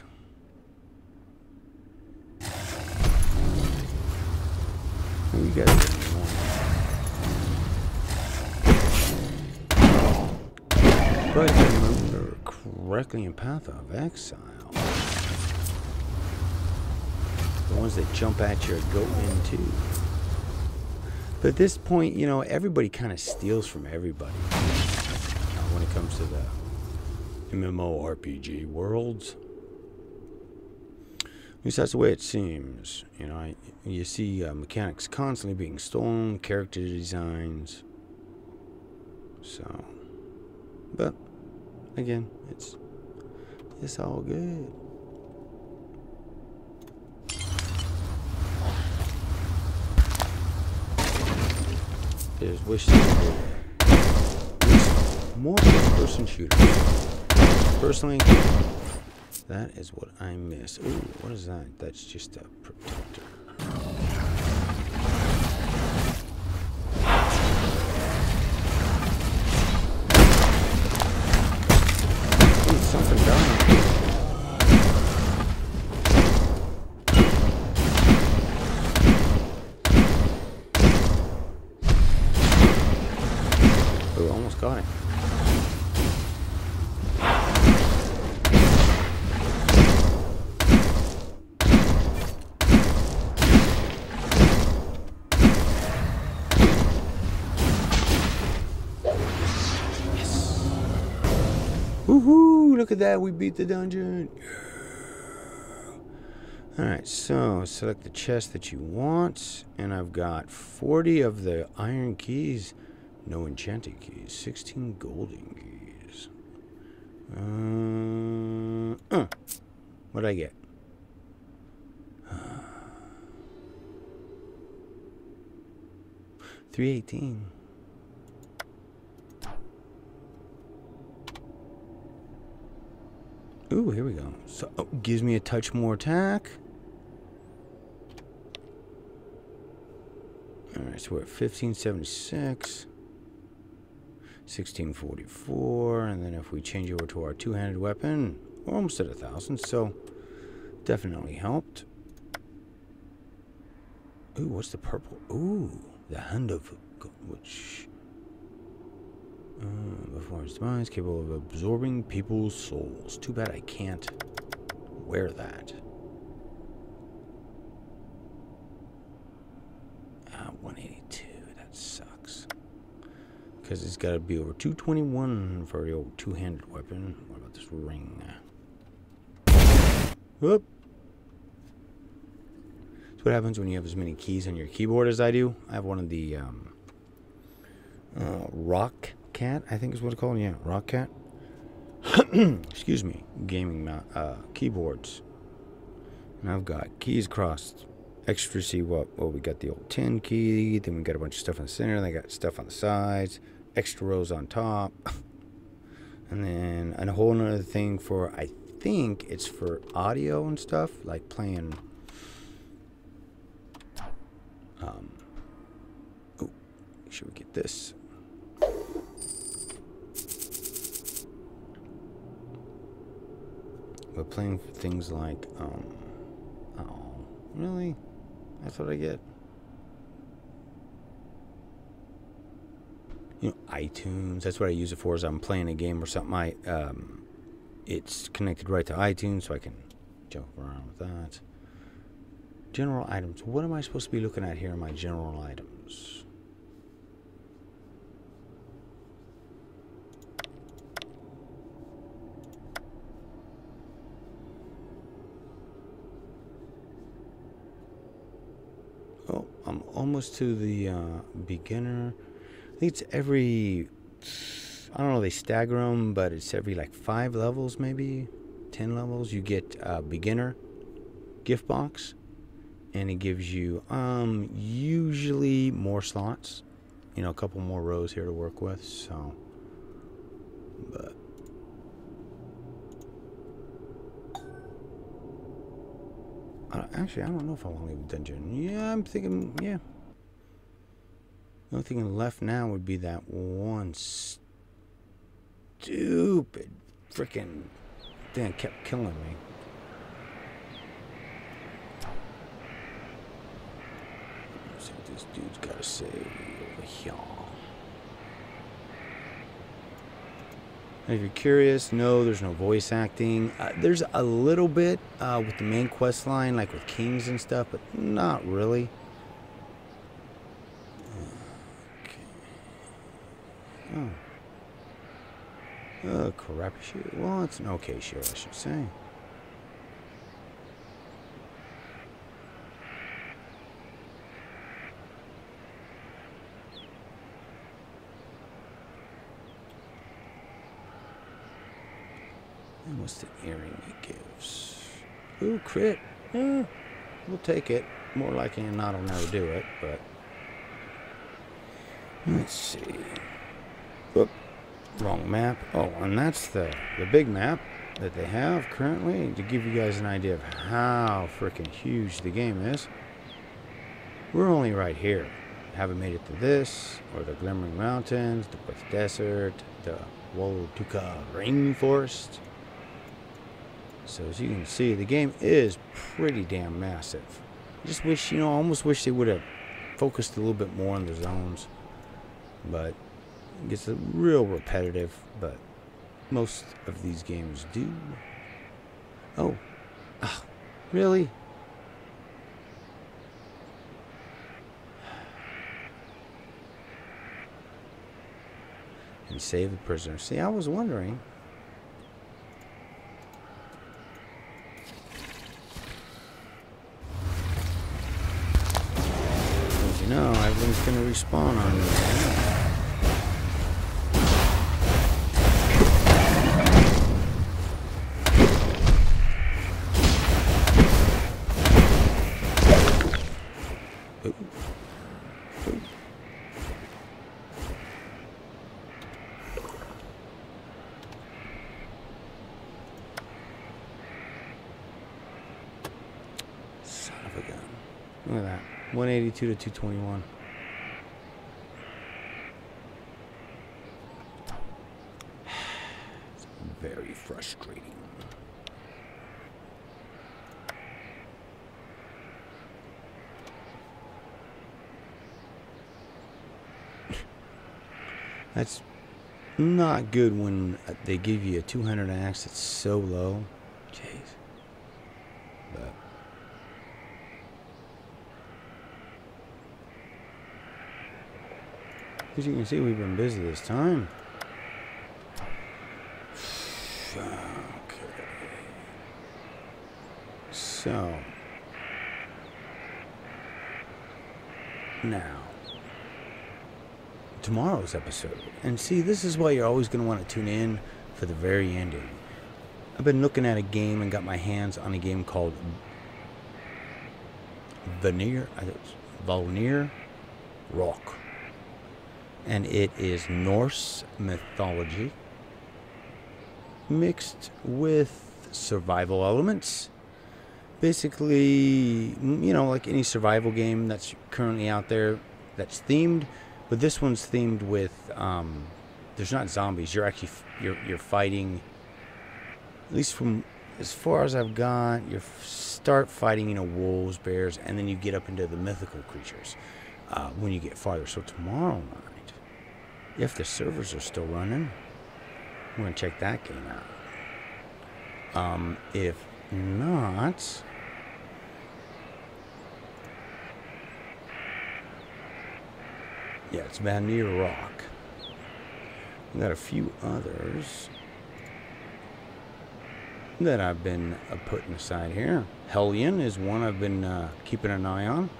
You guys but if I remember correctly, in Path of Exile, the ones that jump at you go into. But at this point, you know, everybody kind of steals from everybody. When it comes to the MMORPG worlds, at least that's the way it seems. You know, you see mechanics constantly being stolen, character designs. So, but again, it's all good. There's wishes for more first-person shooters. Personally, that is what I miss. Ooh, what is that? That's just a protector. Ooh, something dying. Ooh, almost got it. Woohoo! Look at that, we beat the dungeon. Alright, so select the chest that you want, and I've got 40 of the iron keys, no enchanted keys, 16 golden keys. What'd I get? 318. Ooh, here we go. So, gives me a touch more attack. Alright, so we're at 1576. 1644. And then if we change over to our two-handed weapon, we're almost at 1,000. So, definitely helped. Ooh, what's the purple? Ooh, the Hand of... which... before its demise, capable of absorbing people's souls. Too bad I can't wear that. 182. That sucks. Because it's got to be over 221 for the old two-handed weapon. What about this ring? Whoop. That's what happens when you have as many keys on your keyboard as I do. I have one of the Rock Cat, I think is what it's called. Yeah, Rock Cat. Excuse me, gaming keyboards. And I've got keys crossed. Extra, see what? Well, we got the old 10 key. Then we got a bunch of stuff in the center. And I got stuff on the sides. Extra rows on top. And then a whole other thing for, I think it's for audio and stuff, like playing. Oh, make sure we get this. We're playing for things like, oh, really? That's what I get. You know, iTunes. That's what I use it for. Is I'm playing a game or something. It's connected right to iTunes, so I can jump around with that. General items. What am I supposed to be looking at here in my general items? Oh, I'm almost to the beginner. I think it's every, I don't know, they stagger them, but it's every like 5 levels, maybe 10 levels. You get a beginner gift box, and it gives you usually more slots, you know, a couple more rows here to work with. So, but actually, I don't know if I want to leave the dungeon. Yeah, I'm thinking, yeah. The only thing left now would be that one stupid freaking thing that kept killing me. Let's see what this dude's got to say over here. If you're curious, no, there's no voice acting. There's a little bit with the main quest line, like with kings and stuff, but not really. Oh, crappy shield. Well, it's an okay shield, I should say. And what's the earring it gives? Ooh, crit. Yeah, we'll take it. More likely than not, I'll never do it, but let's see. Whoop. Wrong map. Oh, and that's the big map that they have currently to give you guys an idea of how freaking huge the game is. We're only right here. Haven't made it to this, or the Glimmering Mountains, the West Desert, the Wolotuka Rainforest. So as you can see, the game is pretty damn massive. I just wish, you know, I almost wish they would have focused a little bit more on the zones. But it gets real repetitive, but most of these games do. Oh, really? And save the prisoner. See, I was wondering. As you know, everything's going to respawn on me. Look at that. 182 to 221. It's very frustrating. That's not good when they give you a 200 axe that's so low. Jeez. But as you can see, we've been busy this time. Okay. So Now, tomorrow's episode. And see, this is why you're always going to want to tune in for the very ending. I've been looking at a game and got my hands on a game called Valnir Rock. And it is Norse mythology mixed with survival elements. Basically, you know, like any survival game that's currently out there that's themed. But this one's themed with, there's not zombies. You're actually, you're fighting, at least from as far as I've got, you start fighting, you know, wolves, bears, and then you get up into the mythical creatures when you get farther. So tomorrow night, if the servers are still running, we're going to check that game out. If not, yeah, it's Vanir Rock. We got a few others that I've been putting aside here. Hellion is one I've been keeping an eye on.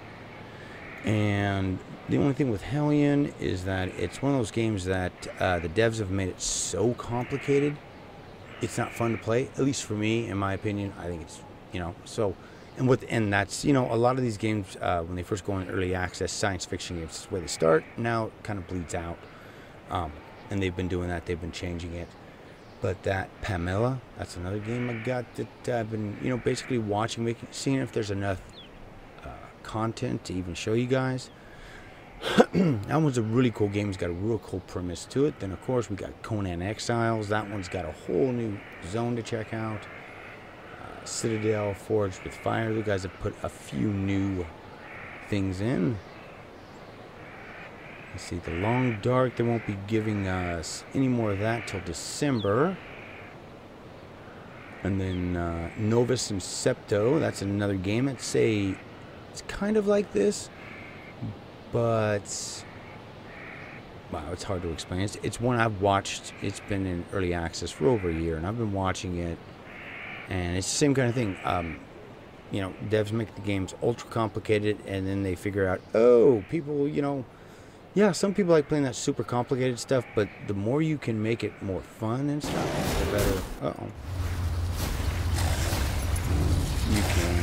And the only thing with Hellion is that it's one of those games that the devs have made it so complicated, it's not fun to play. At least for me, in my opinion, I think it's, you know, so. And that's, you know, a lot of these games, when they first go in early access, science fiction games, is where they start. Now it kind of bleeds out. And they've been doing that. They've been changing it. But that Pamela, that's another game I got that I've been, you know, basically watching, seeing if there's enough content to even show you guys. That one's a really cool game. It's got a real cool premise to it. Then, of course, we got Conan Exiles. That one's got a whole new zone to check out. Citadel, Forged with Fire. The guys have put a few new things in. Let's see, The Long Dark, they won't be giving us any more of that till December. And then Novus and Septo, that's another game. It's kind of like this, but wow, it's hard to explain. It's one I've watched. It's been in early access for over a year, and I've been watching it. And it's the same kind of thing. You know, devs make the games ultra complicated, and then they figure out, oh, people, you know, yeah, some people like playing that super complicated stuff, but the more you can make it more fun and stuff, the better. You can.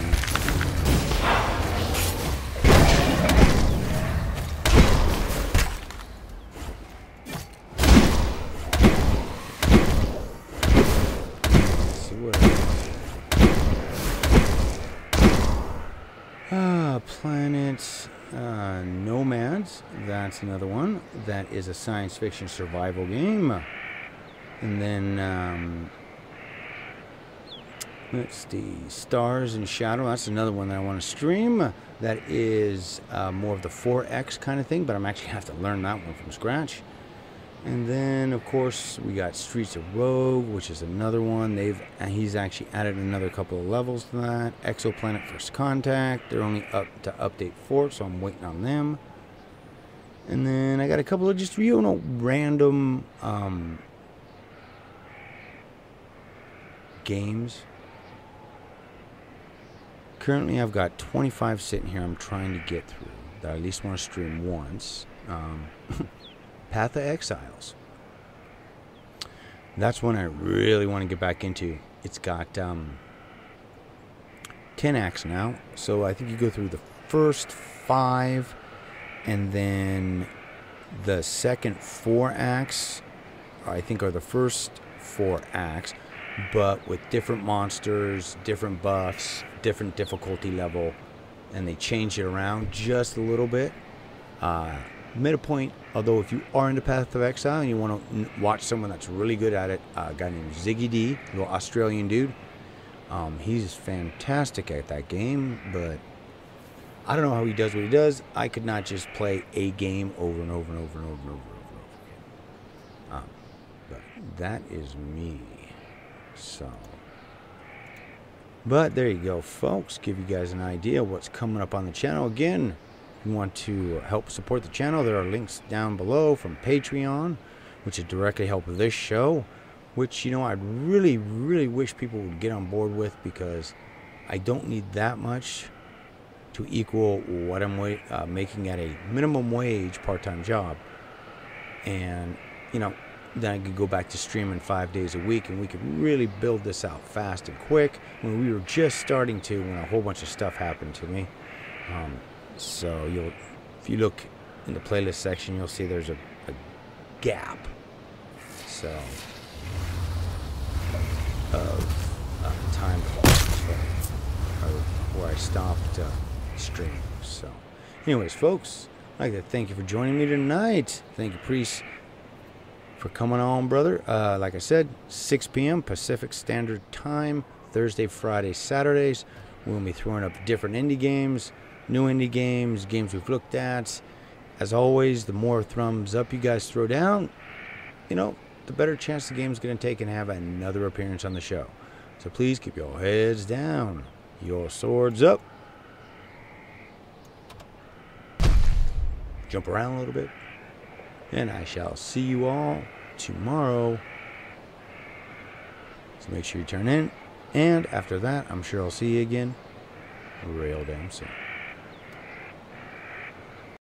Planet Nomads, that's another one. That is a science fiction survival game. And then, let's see, Stars and Shadow, that's another one that I want to stream. That is more of the 4X kind of thing, but I'm actually going to have to learn that one from scratch. And then, of course, we got Streets of Rogue, which is another one. He's actually added another couple of levels to that. Exoplanet First Contact. They're only up to update 4, so I'm waiting on them. And then I got a couple of just, you know, random games. Currently, I've got 25 sitting here I'm trying to get through that I at least want to stream once. Path of Exiles. That's one I really want to get back into. It's got 10 acts now, so I think you go through the first 5, and then the second 4 acts, I think, are the first 4 acts, but with different monsters, different buffs, different difficulty level, and they change it around just a little bit. Made a point, although if you are into Path of Exile and you want to watch someone that's really good at it, a guy named Ziggy D, a little Australian dude, he's fantastic at that game, but I don't know how he does what he does. I could not just play a game over and over and over and over and over and over again. But that is me. So, but there you go, folks. Give you guys an idea of what's coming up on the channel. Again, you want to help support the channel, there are links down below from Patreon, which would directly help this show, which, you know, I'd really, really wish people would get on board with, because I don't need that much to equal what I'm making at a minimum wage part-time job. And, you know, then I could go back to streaming 5 days a week, and we could really build this out fast and quick when we were just starting to, when a whole bunch of stuff happened to me. So if you look in the playlist section, you'll see there's a gap. So of time where I stopped streaming. So anyways, folks, I'd like to thank you for joining me tonight. Thank you, Priest, for coming on, brother. Like I said, 6 p.m. Pacific Standard Time, Thursday, Friday, Saturdays. We'll be throwing up different indie games, new indie games, games we've looked at. As always, the more thumbs up you guys throw down, you know, the better chance the game's going to take and have another appearance on the show. So please keep your heads down, your swords up, jump around a little bit, and I shall see you all tomorrow. So make sure you turn in, and after that, I'm sure I'll see you again real damn soon.